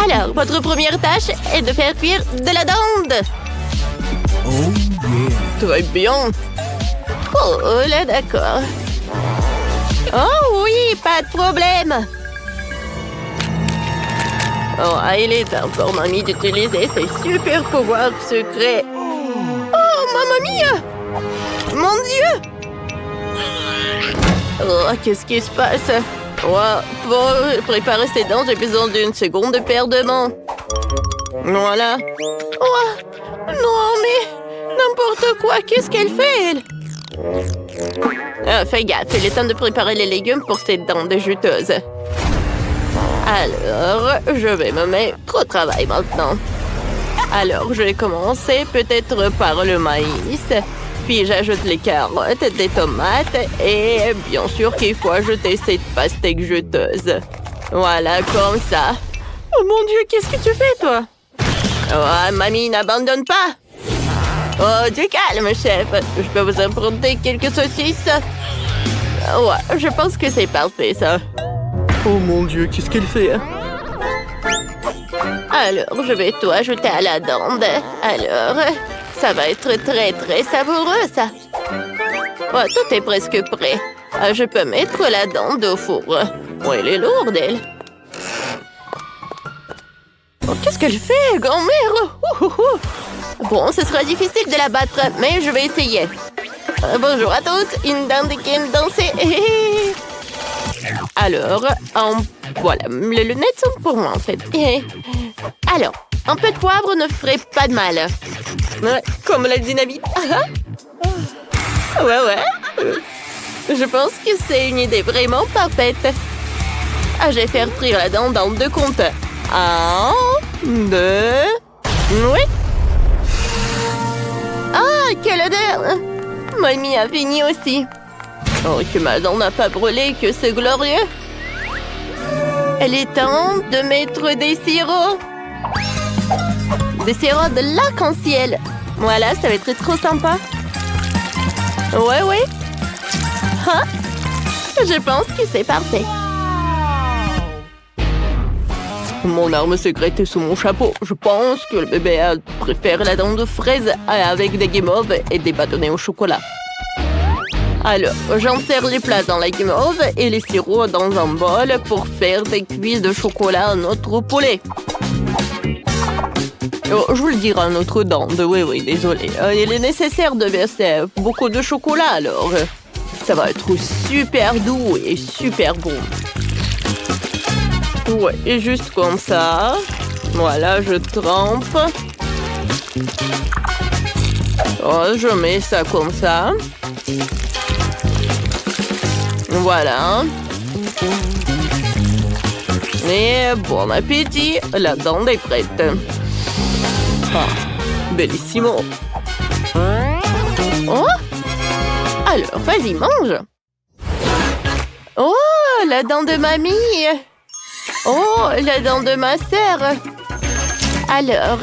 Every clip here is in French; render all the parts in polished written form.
Alors, votre première tâche est de faire cuire de la dinde. Oh yeah. Très bien. Oh, là, d'accord. Oh oui, pas de problème. Oh, il est important, mamie, d'utiliser ses super pouvoirs secrets. Oh, mamma mia! Mon Dieu! Oh, qu'est-ce qui se passe? Oh, pour préparer ces dents, j'ai besoin d'une seconde paire de mains. Voilà. Oh, non, mais n'importe quoi. Qu'est-ce qu'elle fait, elle? Fais gaffe, il est temps de préparer les légumes pour ces dents de juteuse. Alors, je vais me mettre au travail maintenant. Alors, je vais commencer peut-être par le maïs. Puis j'ajoute les carottes, des tomates et bien sûr qu'il faut ajouter cette pastèque juteuse. Voilà, comme ça. Oh mon Dieu, qu'est-ce que tu fais, toi? Oh, mamie, n'abandonne pas. Oh, du calme, chef. Je peux vous emprunter quelques saucisses? Ouais, je pense que c'est parfait, ça. Oh mon Dieu, qu'est-ce qu'elle fait? Alors, je vais tout ajouter à la dinde. Alors, ça va être très, très savoureux, ça. Oh, tout est presque prêt. Je peux mettre la dinde au four. Oh, elle est lourde, elle. Oh, qu'est-ce qu'elle fait, grand-mère? Bon, ce sera difficile de la battre, mais je vais essayer. Bonjour à tous, une dinde qui aime danser. Alors, voilà, les lunettes sont pour moi, en fait. Alors, un peu de poivre ne ferait pas de mal. Ouais, comme la dynamite. Ouais. Je pense que c'est une idée vraiment parfaite. Je vais faire frire la dinde dans 2 comptes. 1, 2... Oui. Ah, quelle odeur! Mamie a fini aussi. Oh, que ma dent n'a pas brûlé, que c'est glorieux. Elle est temps de mettre des sirops. Des sirops de l'arc-en-ciel. Voilà, ça va être trop sympa. Ouais. Hein? Je pense que c'est parfait. Mon arme secrète est sous mon chapeau. Je pense que le bébé préfère la dinde de fraise avec des guimauves et des bâtonnets au chocolat. Alors, j'insère les plats dans la guimauve et les sirops dans un bol pour faire des cuisses de chocolat à notre poulet. Oh, je vous le dirai à notre dinde. Oui, désolé. Il est nécessaire de verser beaucoup de chocolat, alors. Ça va être super doux et super bon. Ouais, et juste comme ça. Voilà, je trempe. Oh, je mets ça comme ça. Voilà. Et bon appétit, la dinde est prête. Ah, bellissimo. Oh! Alors, vas-y, mange. Oh, la dinde de mamie. Oh, la dinde de ma sœur. Alors,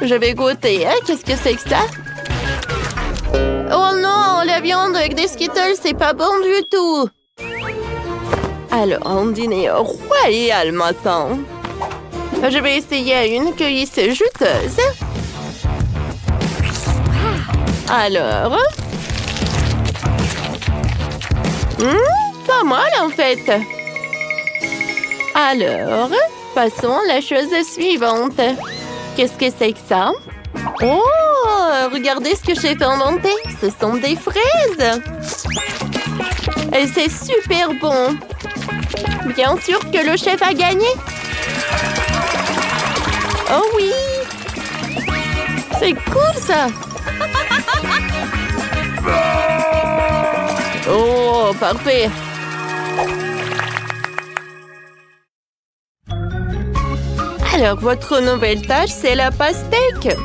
je vais goûter. Qu'est-ce que c'est que ça? Oh non, la viande avec des Skittles, c'est pas bon du tout. Alors, un dîner royal matin. Je vais essayer une cueillisse juteuse. Alors... pas mal en fait. Alors, passons à la chose suivante. Qu'est-ce que c'est que ça? Oh, regardez ce que j'ai inventé. Ce sont des fraises. Et c'est super bon. Bien sûr que le chef a gagné. Oh oui. C'est cool ça. Oh, parfait. Alors, votre nouvelle tâche, c'est la pastèque.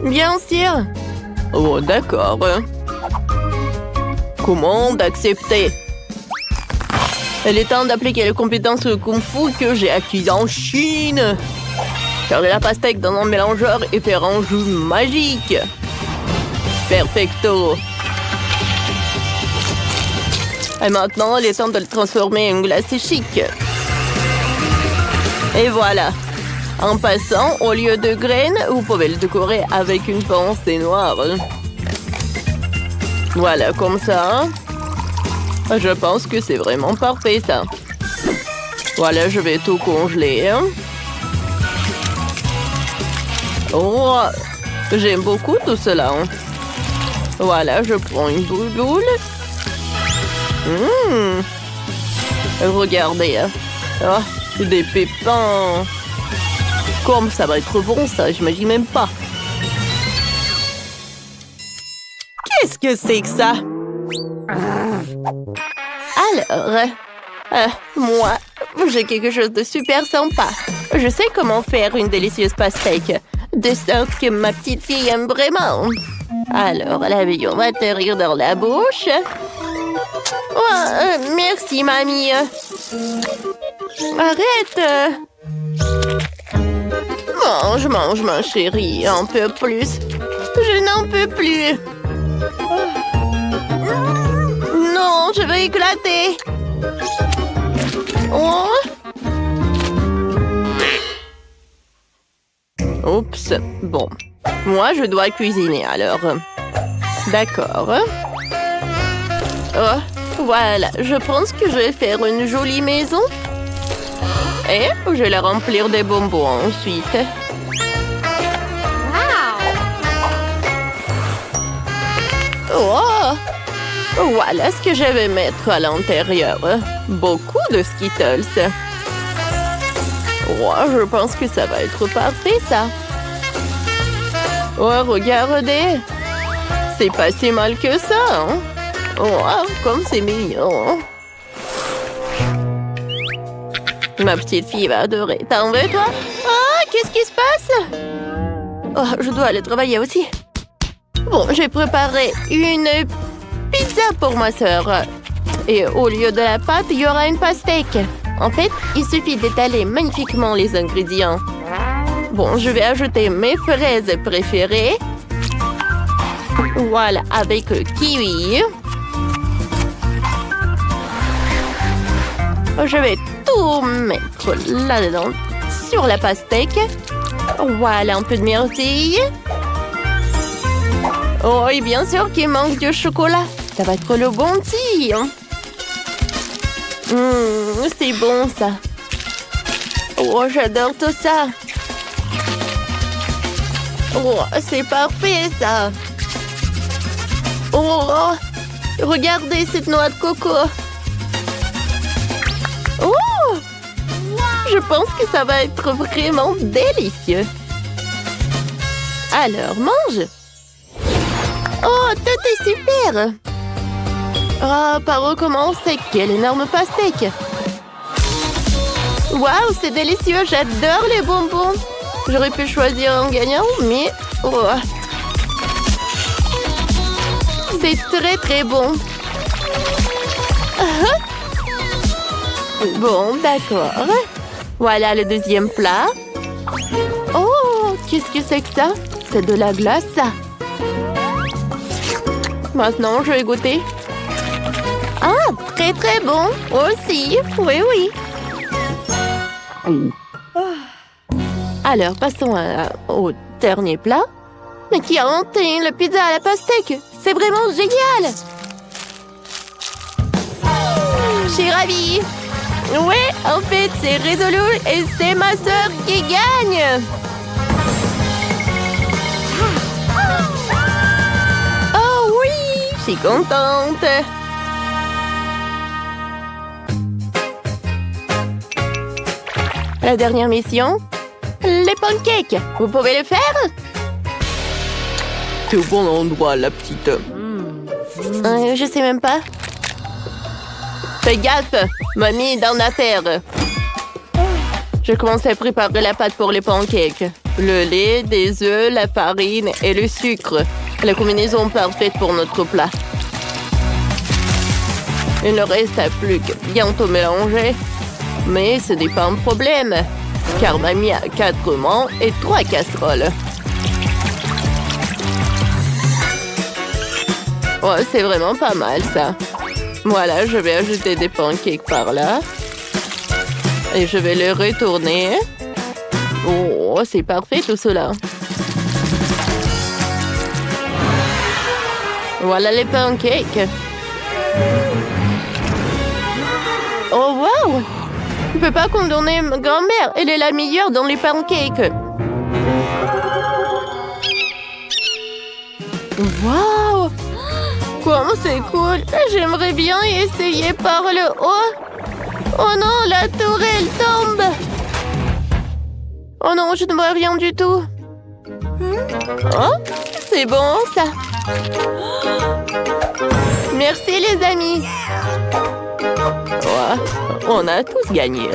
Bien sûr. Oh, d'accord. Commande acceptée. Il est temps d'appliquer les compétences de Kung Fu que j'ai acquises en Chine. Faire de la pastèque dans un mélangeur et faire un jus magique. Perfecto. Et maintenant, il est temps de le transformer en glacé chic. Et voilà. En passant, au lieu de graines, vous pouvez le décorer avec une pensée noire. Voilà, comme ça. Je pense que c'est vraiment parfait, ça. Voilà, je vais tout congeler. Oh, j'aime beaucoup tout cela. Voilà, je prends une boule. Regardez. Oh, des pépins. Comme ça va être bon, ça, j'imagine même pas. Qu'est-ce que c'est que ça? Alors, moi, j'ai quelque chose de super sympa. Je sais comment faire une délicieuse pastèque, de sorte que ma petite fille aime vraiment. Alors, la vie, on va atterrir dans la bouche. Oh, merci, mamie. Arrête. Mange, ma chérie, un peu plus. Je n'en peux plus. Non, je vais éclater. Oh. Oups, bon. Moi, je dois cuisiner, alors. D'accord. Oh, voilà, je pense que je vais faire une jolie maison. Et je vais la remplir de bonbons ensuite. Oh! Voilà ce que je vais mettre à l'intérieur. Beaucoup de Skittles. Oh, je pense que ça va être parfait, ça. Oh, regardez. C'est pas si mal que ça, hein? Oh, comme c'est mignon. Ma petite fille va adorer. T'en veux, toi? Oh, qu'est-ce qui se passe? Oh, je dois aller travailler aussi. Bon, j'ai préparé une pizza pour ma sœur. Et au lieu de la pâte, il y aura une pastèque. En fait, il suffit d'étaler magnifiquement les ingrédients. Bon, je vais ajouter mes fraises préférées. Voilà, avec kiwi. Je vais tout mettre là-dedans, sur la pastèque. Voilà, un peu de myrtille. Oh, et bien sûr qu'il manque du chocolat. Ça va être le bon petit. C'est bon, ça. Oh, j'adore tout ça. Oh, c'est parfait, ça. Oh, regardez cette noix de coco. Oh, je pense que ça va être vraiment délicieux. Alors, mange. Oh, tout est super. Oh, par où commencer? Quelle énorme pastèque. Waouh, c'est délicieux. J'adore les bonbons. J'aurais pu choisir un gagnant, mais... Oh. C'est très, très bon. Bon, d'accord. Voilà le deuxième plat. Oh, qu'est-ce que c'est que ça? C'est de la glace, ça. Maintenant, je vais goûter. Ah, très très bon aussi. Oui, oui. Alors, passons au dernier plat. Mais qui a inventé la pizza à la pastèque? C'est vraiment génial. Je suis ravie. Ouais, en fait, c'est résolu et c'est ma sœur qui gagne. Oh oui, je suis contente. La dernière mission, les pancakes. Vous pouvez le faire? T'es au bon endroit, la petite. Je sais même pas. Fais gaffe, mamie est dans l'affaire. Je commence à préparer la pâte pour les pancakes. Le lait, des œufs, la farine et le sucre. La combinaison parfaite pour notre plat. Il ne reste plus que bien tout mélanger. Mais ce n'est pas un problème, car mamie a 4 mains et 3 casseroles. Oh, c'est vraiment pas mal, ça. Voilà, je vais ajouter des pancakes par là. Et je vais les retourner. Oh, c'est parfait tout cela. Voilà les pancakes. Oh, wow! Je ne peux pas condamner ma grand-mère. Elle est la meilleure dans les pancakes. Wow! Comme c'est cool! J'aimerais bien essayer par le haut. Oh non, la tour, elle tombe! Oh non, je ne vois rien du tout. Oh, c'est bon, ça. Merci, les amis. Oh, on a tous gagné.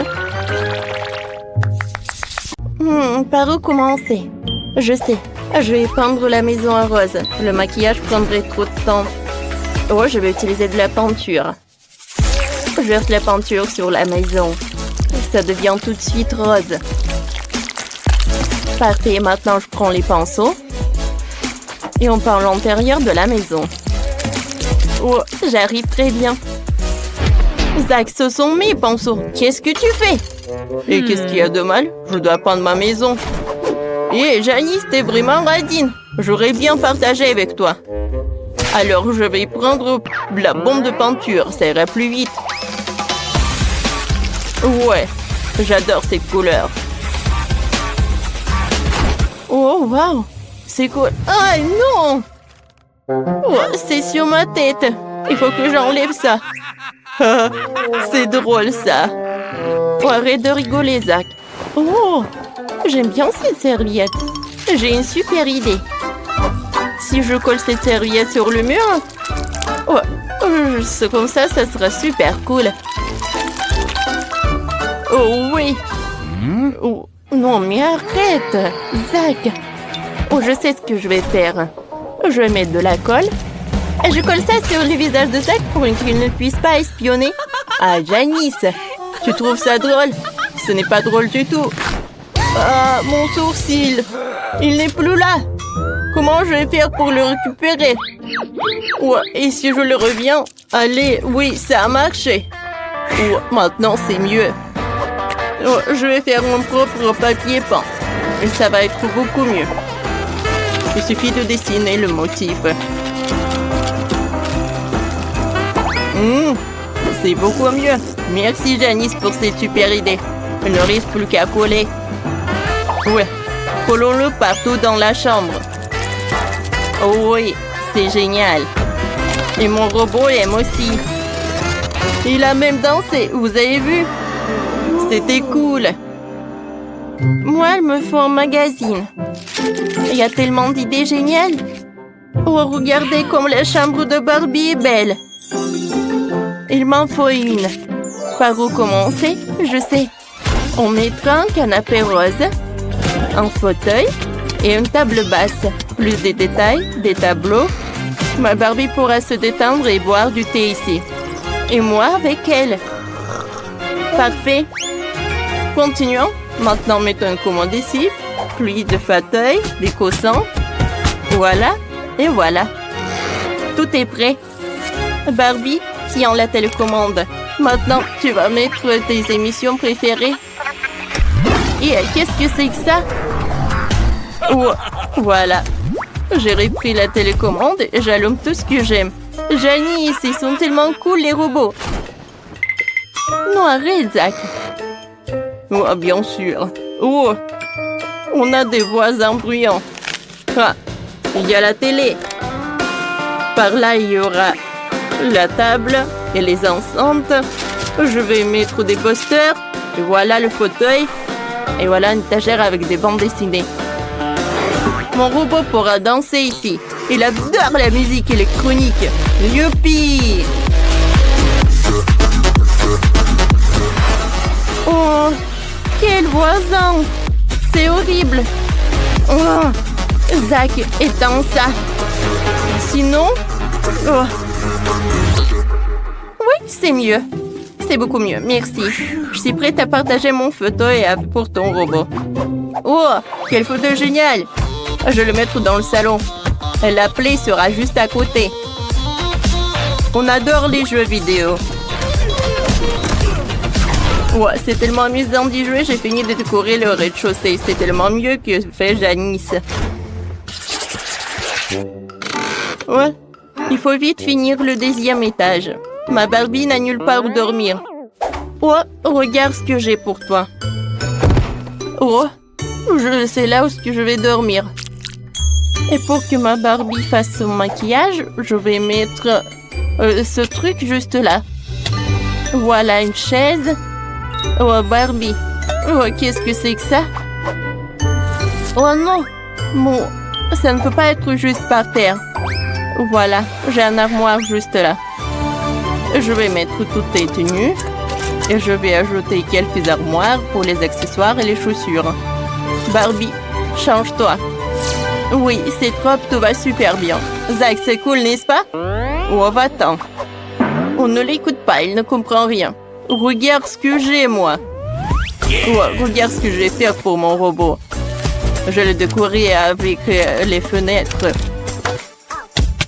Par où commencer? Je sais. Je vais peindre la maison en rose. Le maquillage prendrait trop de temps. Oh, je vais utiliser de la peinture. Je verse la peinture sur la maison. Ça devient tout de suite rose. Parfait, maintenant je prends les pinceaux. Et on peint l'intérieur de la maison. Oh, j'arrive très bien. Zach, ce sont mes pinceaux. Qu'est-ce que tu fais? Et qu'est-ce qu'il y a de mal? Je dois peindre ma maison. Hé, Janice, t'es vraiment radine. J'aurais bien partagé avec toi. Alors, je vais prendre la bombe de peinture. Ça ira plus vite. Ouais, j'adore cette couleur. Oh, wow. C'est cool. Ah, non! Oh, c'est sur ma tête. Il faut que j'enlève ça. C'est drôle, ça. Oh, arrête de rigoler, Zach. Oh, j'aime bien cette serviette. J'ai une super idée. Si je colle cette serviette sur le mur, oh, c'est comme ça sera super cool. Oh oui. Oh, non, mais arrête, Zach. Oh, je sais ce que je vais faire. Je vais mettre de la colle. Et je colle ça sur le visage de Zach pour qu'il ne puisse pas espionner. Ah, Janice, tu trouves ça drôle? Ce n'est pas drôle du tout. Ah, mon sourcil. Il n'est plus là. Comment je vais faire pour le récupérer? Ouais, et si je le reviens? Allez, oui, ça a marché. Oh, maintenant, c'est mieux. Oh, je vais faire mon propre papier peint. Et ça va être beaucoup mieux. Il suffit de dessiner le motif. C'est beaucoup mieux. Merci, Janice, pour cette super idée. Il ne reste plus qu'à coller. Ouais, collons-le partout dans la chambre. Oh oui, c'est génial. Et mon robot aime aussi. Il a même dansé, vous avez vu? C'était cool. Moi, il me faut un magazine. Il y a tellement d'idées géniales. Oh, regardez comme la chambre de Barbie est belle. Il m'en faut une. Par où commencer? Je sais. On mettra un canapé rose, un fauteuil et une table basse. Plus de détails, des tableaux. Ma Barbie pourra se détendre et boire du thé ici. Et moi avec elle. Parfait. Continuons. Maintenant, mettons une commande ici. Puis de fauteuil, des coussins. Voilà. Et voilà. Tout est prêt. Barbie, tiens la télécommande. Maintenant, tu vas mettre tes émissions préférées. Et qu'est-ce que c'est que ça? Oh, voilà. J'ai repris la télécommande et j'allume tout ce que j'aime. Janice, ils sont tellement cool, les robots. Non, arrête, Zach. Oh, bien sûr. Oh, on a des voisins bruyants. Ah, il y a la télé. Par là, il y aura la table et les enceintes. Je vais mettre des posters. Et voilà le fauteuil. Et voilà une étagère avec des bandes dessinées. Mon robot pourra danser ici. Il adore la musique électronique. Youpi! Oh, quel voisin! C'est horrible. Oh, Zach, éteins ça. Sinon... Oh. Oui, c'est mieux. C'est beaucoup mieux, merci. Je suis prête à partager mon fauteuil pour ton robot. Oh, quel fauteuil génial! Je vais le mettre dans le salon. La plaie sera juste à côté. On adore les jeux vidéo. Ouais, c'est tellement amusant d'y jouer, j'ai fini de décorer le rez-de-chaussée. C'est tellement mieux que fait Janice. Ouais, il faut vite finir le 10e étage. Ma Barbie n'a nulle part où dormir. Oh, regarde ce que j'ai pour toi. Oh, c'est là où je vais dormir. Et pour que ma Barbie fasse son maquillage, je vais mettre ce truc juste là. Voilà une chaise. Oh, Barbie. Oh, qu'est-ce que c'est que ça? Oh non. Bon, ça ne peut pas être juste par terre. Voilà, j'ai un armoire juste là. Je vais mettre toutes tes tenues. Et je vais ajouter quelques armoires pour les accessoires et les chaussures. Barbie, change-toi. Oui, cette robe te va super bien. Zach, c'est cool, n'est-ce pas? Oh, va-t'en. On ne l'écoute pas, il ne comprend rien. Regarde ce que j'ai, moi. Oh, regarde ce que je vais faire pour mon robot. Je le décorer avec les fenêtres.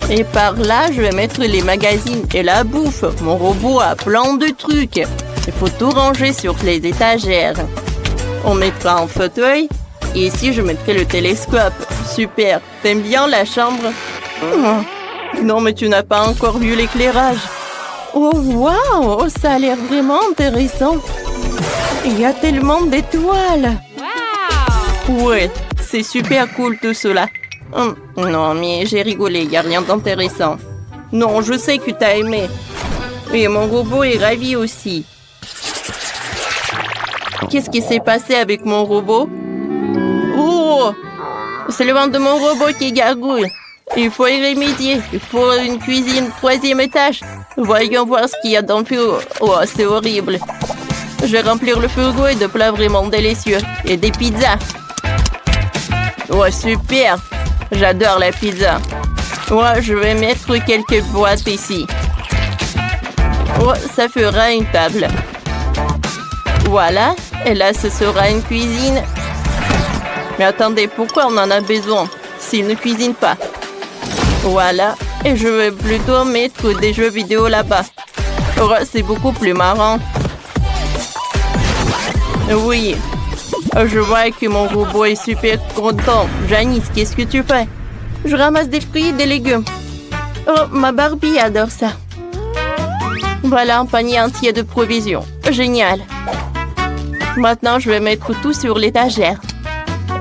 Et par là, je vais mettre les magazines et la bouffe. Mon robot a plein de trucs. Il faut tout ranger sur les étagères. On mettra un fauteuil. Et ici, je mettrai le télescope. Super. T'aimes bien la chambre? Non, mais tu n'as pas encore vu l'éclairage. Oh, waouh! Ça a l'air vraiment intéressant. Il y a tellement d'étoiles. Wow! Ouais, c'est super cool tout cela. Non, mais j'ai rigolé, il n'y a rien d'intéressant. Non, je sais que t'as aimé. Et mon robot est ravi aussi. Qu'est-ce qui s'est passé avec mon robot? Oh! C'est le ventre de mon robot qui gargouille. Il faut y remédier. Il faut une cuisine 3e étage. Voyons voir ce qu'il y a dans le frigo. Oh, c'est horrible. Je vais remplir le frigo de plats vraiment délicieux. Et des pizzas. Oh, super. J'adore la pizza. Ouais, je vais mettre quelques boîtes ici. Oh, ça fera une table. Voilà. Et là, ce sera une cuisine. Mais attendez, pourquoi on en a besoin s'il ne cuisine pas? Voilà. Et je vais plutôt mettre des jeux vidéo là-bas. Oh, c'est beaucoup plus marrant. Oui. Je vois que mon robot est super content. Janice, qu'est-ce que tu fais? Je ramasse des fruits et des légumes. Oh, ma Barbie adore ça. Voilà un panier entier de provisions. Génial. Maintenant, je vais mettre tout sur l'étagère.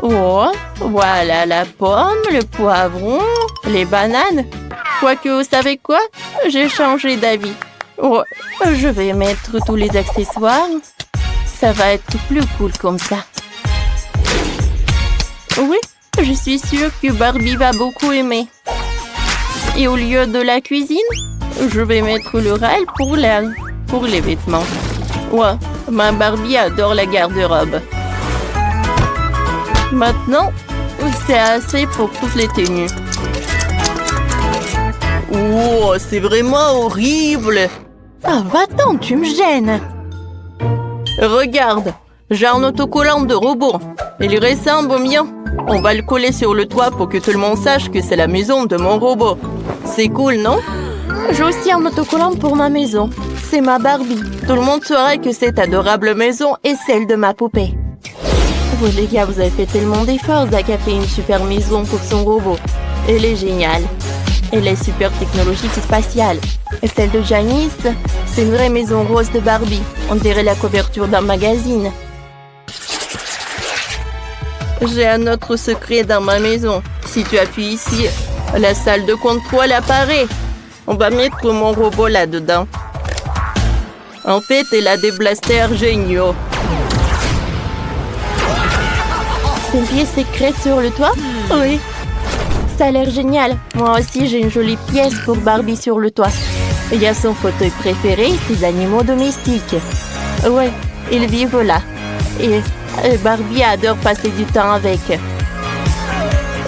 Oh, voilà la pomme, le poivron, les bananes. Quoique, vous savez quoi? J'ai changé d'avis. Oh, je vais mettre tous les accessoires. Ça va être plus cool comme ça. Oui, je suis sûre que Barbie va beaucoup aimer. Et au lieu de la cuisine, je vais mettre le rail pour les vêtements. Ouais, ma Barbie adore la garde-robe. Maintenant, c'est assez pour toutes les tenues. Oh, c'est vraiment horrible. Ah, va-t'en, tu me gênes. Regarde, j'ai un autocollant de robot. Il ressemble au mien. On va le coller sur le toit pour que tout le monde sache que c'est la maison de mon robot. C'est cool, non? J'ai aussi un autocollant pour ma maison. C'est ma Barbie. Tout le monde saura que cette adorable maison est celle de ma poupée. Vous les gars, vous avez fait tellement d'efforts. Zach a fait une super maison pour son robot. Elle est géniale. Elle est super technologique et spatiale. Et celle de Janice, c'est une vraie maison rose de Barbie. On dirait la couverture d'un magazine. J'ai un autre secret dans ma maison. Si tu appuies ici, la salle de contrôle apparaît. On va mettre mon robot là-dedans. En fait, elle a des blasters géniaux. C'est une pièce secrète sur le toit? Oui. Ça a l'air génial. Moi aussi, j'ai une jolie pièce pour Barbie sur le toit. Il y a son fauteuil préféré, ses animaux domestiques. Ouais, ils vivent là. Et Barbie adore passer du temps avec.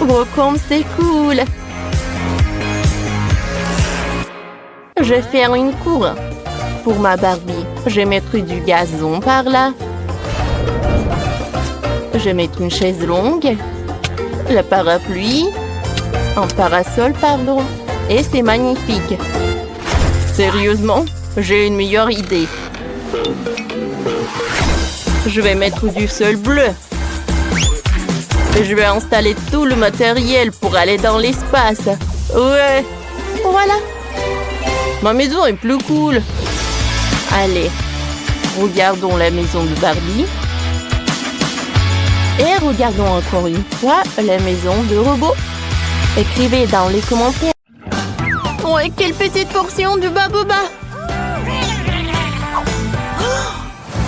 Oh, comme c'est cool! Je vais faire une cour pour ma Barbie. Je vais mettre du gazon par là. Je vais mettre une chaise longue, le parapluie, un parasol, pardon. Et c'est magnifique. Sérieusement, j'ai une meilleure idée. Je vais mettre du sol bleu. Et je vais installer tout le matériel pour aller dans l'espace. Ouais, voilà. Ma maison est plus cool. Allez, regardons la maison de Barbie. Et regardons encore une fois la maison de robot. Écrivez dans les commentaires. Ouais, quelle petite portion de baboba.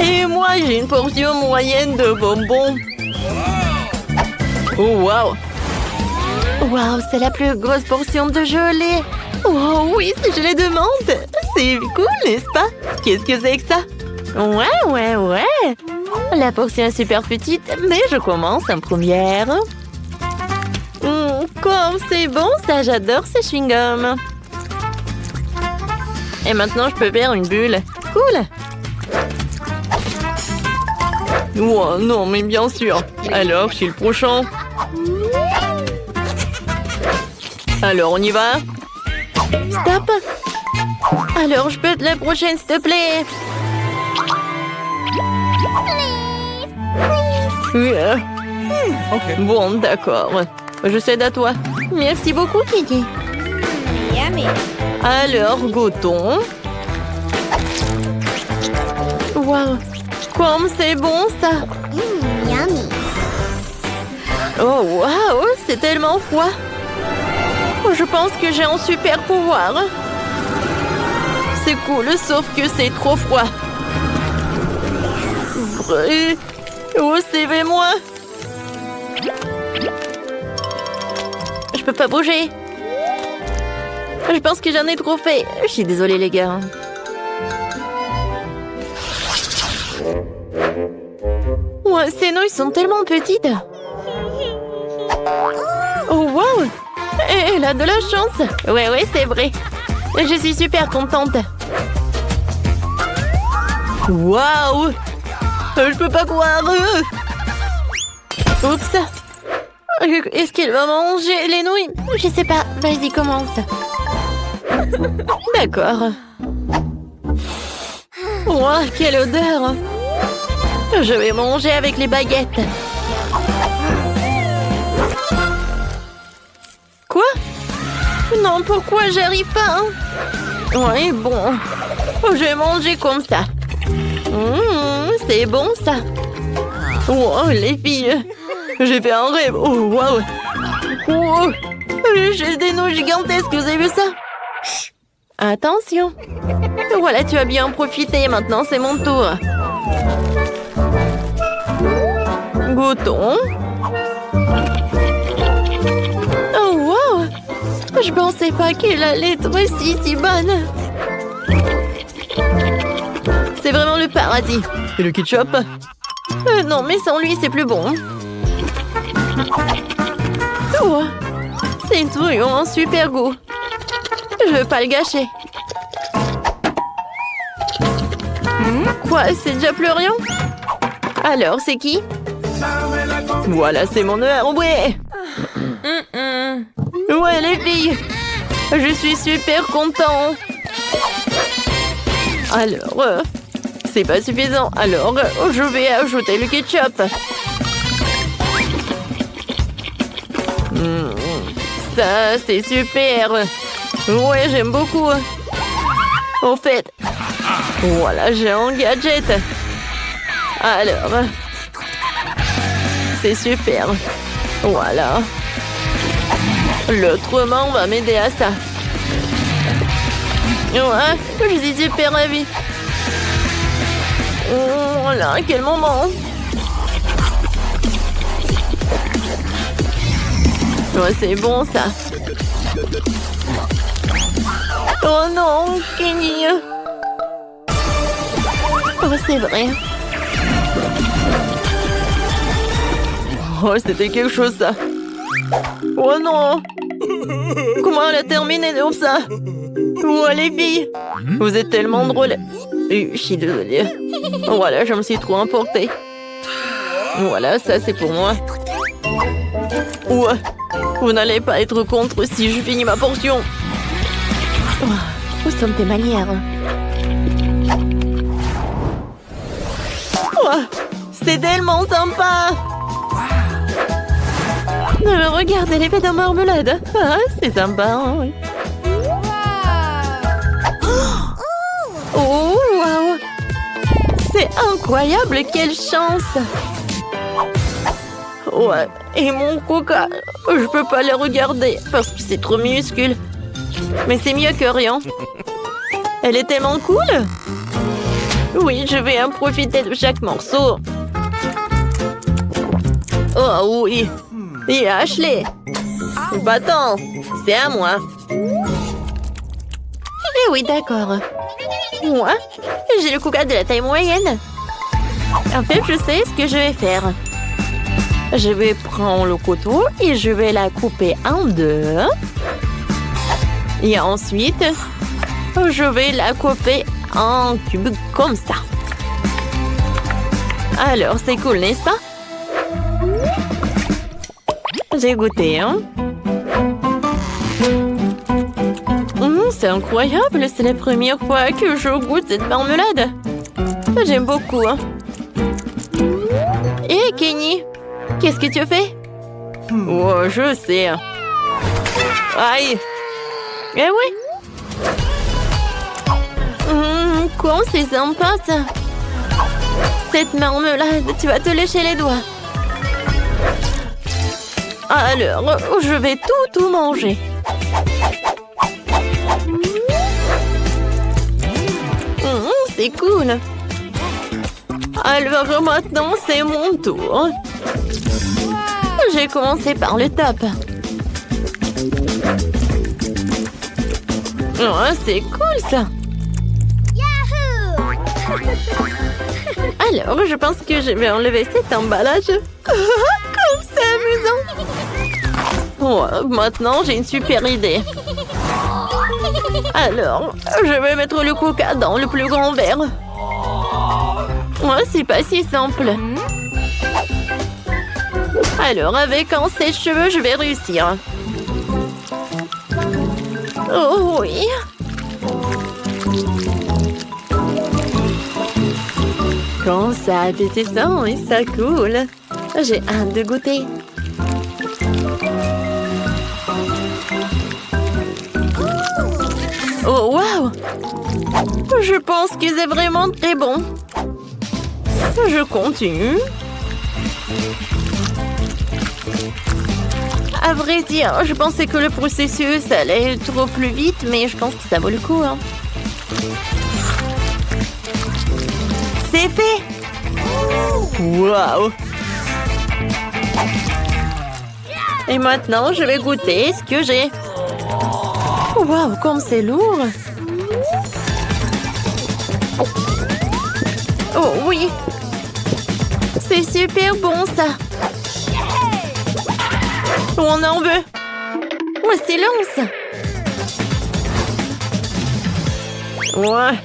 Et moi, j'ai une portion moyenne de bonbons. Oh, waouh. Waouh, c'est la plus grosse portion de gelée. Oh oui, si je les demande. C'est cool, n'est-ce pas? Qu'est-ce que c'est que ça? Ouais. La portion est super petite, mais je commence en première. Comme c'est bon, ça, j'adore ces chewing-gums. Et maintenant, je peux faire une bulle. Cool. Oh non, mais bien sûr. Alors, je suis le prochain. Alors, on y va? Stop. Alors, je peux être la prochaine, s'il te plaît? Ok. Bon, d'accord. Je cède à toi. Merci beaucoup, Kiki. Alors, goûtons. Waouh. Comme c'est bon, ça. Oh, waouh, c'est tellement froid. Je pense que j'ai un super pouvoir. C'est cool, sauf que c'est trop froid. Oh, suivez-moi. Je peux pas bouger. Je pense que j'en ai trop fait. Je suis désolée, les gars. Ouais, ces nouilles sont tellement petites. Oh, wow. Elle a de la chance. Ouais, c'est vrai. Je suis super contente. Waouh. Je peux pas croire. Oups. Est-ce qu'il va manger les nouilles? Je sais pas. Vas-y, commence. D'accord. Wow, quelle odeur. Je vais manger avec les baguettes. Quoi? Non, pourquoi j'arrive pas? Ouais, bon. Je vais manger comme ça. C'est bon, ça. Wow, les filles. J'ai fait un rêve. Oh, waouh. Oh, j'ai des nouilles gigantesques. Vous avez vu ça? Chut. Attention. Voilà, tu as bien profité. Maintenant, c'est mon tour. Goûtons. Oh, wow. Je pensais pas qu'elle allait être si bonne. C'est vraiment le paradis. Et le ketchup? Non, mais sans lui, c'est plus bon. Oh, c'est tout un super goût. Je veux pas le gâcher. Quoi, c'est déjà plus rien? Alors, c'est qui? Voilà, c'est mon heure, ouais. Ouais, les filles. Je suis super content. Alors, c'est pas suffisant. Alors, je vais ajouter le ketchup. Ça, c'est super. Ouais, j'aime beaucoup. Au fait, voilà, j'ai un gadget. Alors, c'est super. Voilà. L'autre main va m'aider à ça. Ouais, je suis super ravie. Oh là, quel moment. Ouais, c'est bon, ça. Oh non, Kenny. Oh, c'est vrai. Oh, c'était quelque chose, ça. Oh non. Comment elle a terminé comme ça? Oh, les filles. Vous êtes tellement drôles. Je suis désolée. Voilà, je me suis trop emportée. Voilà, ça, c'est pour moi. Ouais. Vous n'allez pas être contre si je finis ma portion. Où sont tes manières? Oh, c'est tellement sympa! Regardez l'effet de marmelade. Ah, c'est sympa. Oui. Oh, wow! C'est incroyable, quelle chance! Ouais, et mon coca, je peux pas le regarder parce que c'est trop minuscule. Mais c'est mieux que rien. Elle est tellement cool! Oui, je vais en profiter de chaque morceau. Oh oui! Et Ashley! Bâton! C'est à moi! Eh oui, d'accord. Moi, j'ai le coca de la taille moyenne. En fait, je sais ce que je vais faire. Je vais prendre le couteau et je vais la couper en deux. Et ensuite, je vais la couper en cubes comme ça. Alors, c'est cool, n'est-ce pas? J'ai goûté, hein? C'est incroyable, c'est la première fois que je goûte cette marmelade. J'aime beaucoup, hein? Hé, Kenny, qu'est-ce que tu fais? Oh, je sais. Aïe! Eh oui! Quoi, c'est sympa, ça! Cette marmelade, tu vas te lécher les doigts. Alors, je vais tout manger. C'est cool. Alors maintenant, c'est mon tour. J'ai commencé par le top. Oh, c'est cool, ça. Alors, je pense que je vais enlever cet emballage. Comme c'est amusant. Oh, maintenant, j'ai une super idée. Alors, je vais mettre le coca dans le plus grand verre. Oh, c'est pas si simple. Alors, avec un sèche-cheveux, je vais réussir. Oh oui. Quand ça appétissant et ça coule. J'ai hâte de goûter. Oh, wow! Je pense que c'est vraiment très bon. Je continue. À vrai dire, je pensais que le processus allait trop plus vite, mais je pense que ça vaut le coup, hein. C'est fait! Wow! Et maintenant, je vais goûter ce que j'ai. Wow, comme c'est lourd! Oh oui! C'est super bon, ça! On en veut! Oh, silence! Ouais!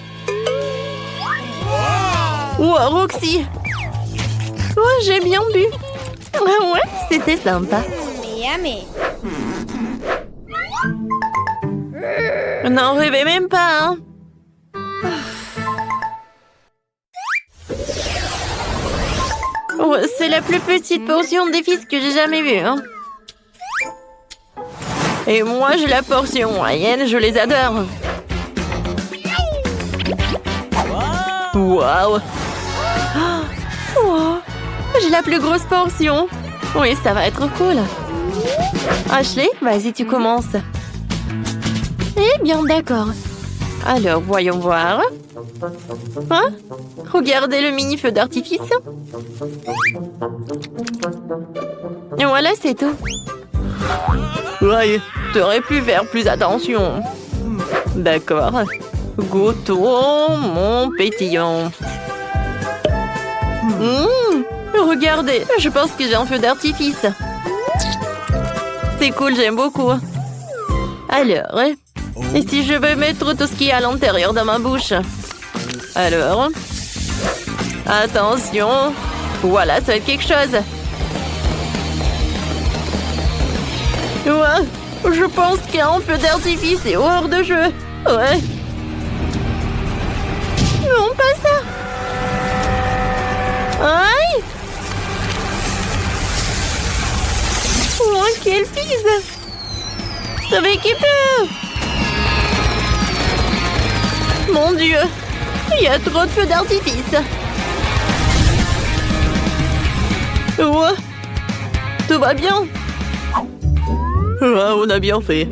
Oh, Roxy! Oh, j'ai bien bu! Ouais, c'était sympa! Yummy. N'en rêvez même pas, hein? Oh, c'est la plus petite portion des fils que j'ai jamais vue, hein? Et moi, j'ai la portion moyenne, je les adore. Waouh! Oh, j'ai la plus grosse portion. Oui, ça va être cool. Ashley, vas-y, tu commences. Eh bien, d'accord. Alors, voyons voir. Hein? Regardez le mini feu d'artifice. Et voilà, c'est tout. Ouais, t'aurais pu faire plus attention. D'accord. Goûtons mon pétillant. Regardez, je pense que j'ai un feu d'artifice. C'est cool, j'aime beaucoup. Alors, et si je veux mettre tout ce qui est à l'intérieur de ma bouche? Alors, attention. Voilà, ça va être quelque chose. Ouais, je pense qu'un feu d'artifice est hors de jeu. Ouais, Non, pas ça. Aïe! Oh, quelle pise! Sauvez qui peut! Mon Dieu! Il y a trop de feux d'artifice! Oh! Tout va bien? Ah, on a bien fait.